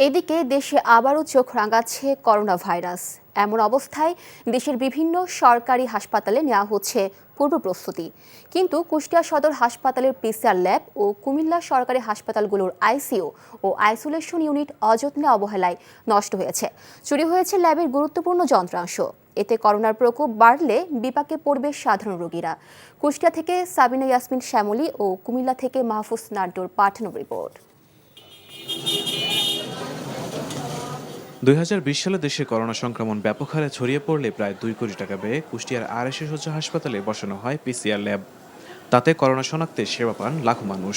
এদিকে দেশে আবারও চোখ রাঙাচ্ছে করোনা ভাইরাস। এমন অবস্থায় দেশের বিভিন্ন সরকারি হাসপাতালে নেওয়া হচ্ছে পূর্ব প্রস্তুতি। কিন্তু কুষ্টিয়া সদর হাসপাতালের পিসিআর ল্যাব ও কুমিল্লা সরকারি হাসপাতালগুলোর আইসিইউ ও আইসোলেশন ইউনিট অযত্নে অবহেলায় নষ্ট হয়েছে। চুরি হয়েছে ল্যাবের গুরুত্বপূর্ণ যন্ত্রাংশ। এতে করোনার প্রকোপ বাড়লে বিপাকে পড়বে সাধারণ রোগীরা। কুষ্টিয়া থেকে সাবিনা ইয়াসমিন শ্যামলী ও কুমিল্লা থেকে মাহফুজ নাড্ডুর পাঠানো রিপোর্ট। 2020 সালে দেশে করোনা সংক্রমণ ব্যাপক হারে ছড়িয়ে পড়লে প্রায় 2 কোটি টাকা ব্যয়ে কুষ্টিয়ার আরএসএ শয্যা হাসপাতালে বসানো হয় পিসিআর ল্যাব। তাতে করোনা শনাক্তে সেবা পান লাখো মানুষ।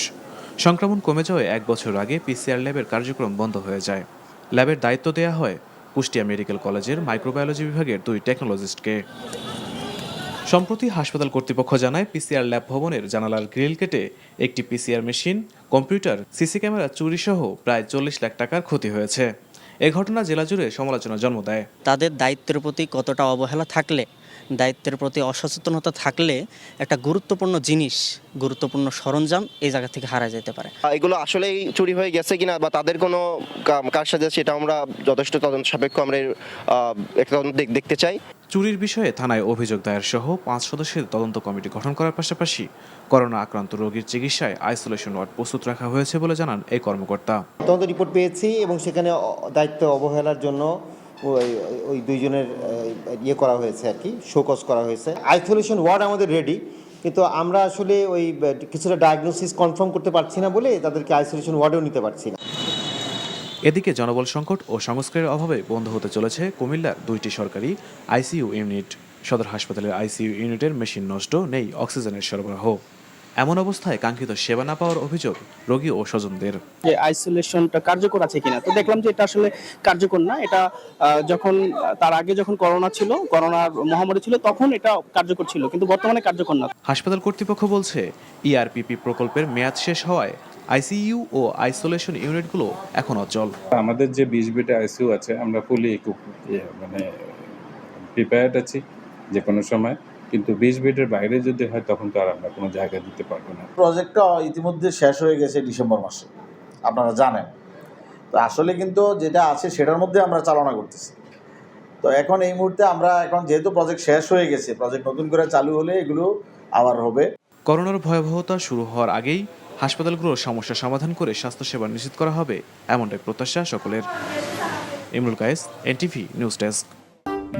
সংক্রমণ কমে যাওয়ায় 1 বছর আগে পিসিআর ল্যাবের কার্যক্রম বন্ধ হয়ে যায়। ল্যাবের দায়িত্ব দেওয়া হয় কুষ্টিয়া মেডিকেল কলেজের মাইক্রোবায়োলজি বিভাগের 2 টেকনোলজিস্টকে। সম্প্রতি হাসপাতাল কর্তৃপক্ষ জানায় পিসিআর ল্যাব ভবনের জানালার গ্রিল কেটে একটি PCR machine, computer, CC camera চুরি সহ প্রায় 40 লাখ টাকার ক্ষতি হয়েছে। এ ঘটনা জেলা জুড়ে সমালোচনার জন্ম দেয়। তাদের দায়িত্বের প্রতি কতটা অবহেলা থাকলে, দায়িত্বের প্রতি অসচেতনতা থাকলে একটা গুরুত্বপূর্ণ জিনিস, গুরুত্বপূর্ণ সরঞ্জাম এই জায়গা থেকে হারা যেতে পারে। এগুলো আসলেই চুরি হয়ে গেছে কিনা বা তাদের কোনো কারসাজি সেটা আমরা যথেষ্ট তদন্ত সাপেক্ষ আমরা একটা দেখতে চাই। চুরির বিষয়ে থানায় অভিযোগ দায়ের সহ 5 সদস্যের তদন্ত কমিটি গঠন করার পাশাপাশি করোনা আক্রান্ত রোগীর চিকিৎসায় আইসোলেশন ওয়ার্ড প্রস্তুত রাখা হয়েছে বলে জানান এই কর্মকর্তা। তদন্ত রিপোর্ট পেয়েছি এবং সেখানে দায়িত্ব অবহেলার জন্য ওই দুইজনের করা হয়েছে আর কি, শোকজ করা হয়েছে। আইসোলেশন ওয়ার্ড আমাদের রেডি, কিন্তু আমরা আসলে ওই কিছুটা ডায়াগনোসিস কনফার্ম করতে পারছি না বলে তাদেরকে আইসোলেশন ওয়ার্ডেও নিতে পারছি না। এদিকে জনবল সংকট ও সংস্কারের অভাবে বন্ধ হতে চলেছে কুমিল্লার 2টি সরকারি আইসিইউ ইউনিট। সদর হাসপাতালের আইসিইউ ইউনিটের মেশিন নষ্ট, নেই অক্সিজেনের সরবরাহ। এমন অবস্থায় কাঙ্ক্ষিত সেবা না পাওয়ার অভিযোগ রোগী ও স্বজনদের। যে আইসোলেশনটা কার্যকর আছে কিনা, তো দেখলাম যে এটা আসলে কার্যকর না। এটা যখন তার আগে যখন করোনা ছিল, করোনার মহামারী ছিল, তখন এটা কার্যকর ছিল, কিন্তু বর্তমানে কার্যকর না। হাসপাতাল কর্তৃপক্ষ বলছে ইআরপিপি প্রকল্পের মেয়াদ শেষ হওয়ায় আইসিইউ ও আইসোলেশন ইউনিটগুলো এখন অচল। আমাদের যে 20 বেডের আইসিইউ আছে, আমরা ফুলি প্রিপেয়ার্ড আছি যে কোনো সময়, কিন্তু 20 বেডের বাইরে যদি হয় তখন তো আর আমরা কোনো জায়গা দিতে পারবো না। প্রজেক্টটা ইতিমধ্যে শেষ হয়ে গেছে ডিসেম্বর মাসে, আপনারা জানেন। তো আসলে কিন্তু যেটা আছে সেটার মধ্যে আমরা চালনা করতেছি। তো এখন এই মুহূর্তে আমরা যেহেতু প্রজেক্ট শেষ হয়ে গেছে, প্রজেক্ট নতুন করে চালু হলে এগুলো আবার হবে। করোনার ভয়াবহতা শুরু হওয়ার আগেই হাসপাতালগুলোর সমস্যা সমাধান করে স্বাস্থ্যসেবা নিশ্চিত করা হবে, এমনটাই প্রত্যাশা সকলের। Imrul Kayes, NTV news desk.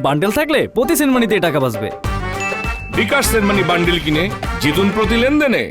Bundle থাকলে প্রতি সেনমানিতে টাকা বাঁচবে। বিকাশ সেনমানি বান্ডেল কিনে জিতুন প্রতি লেনদেনে।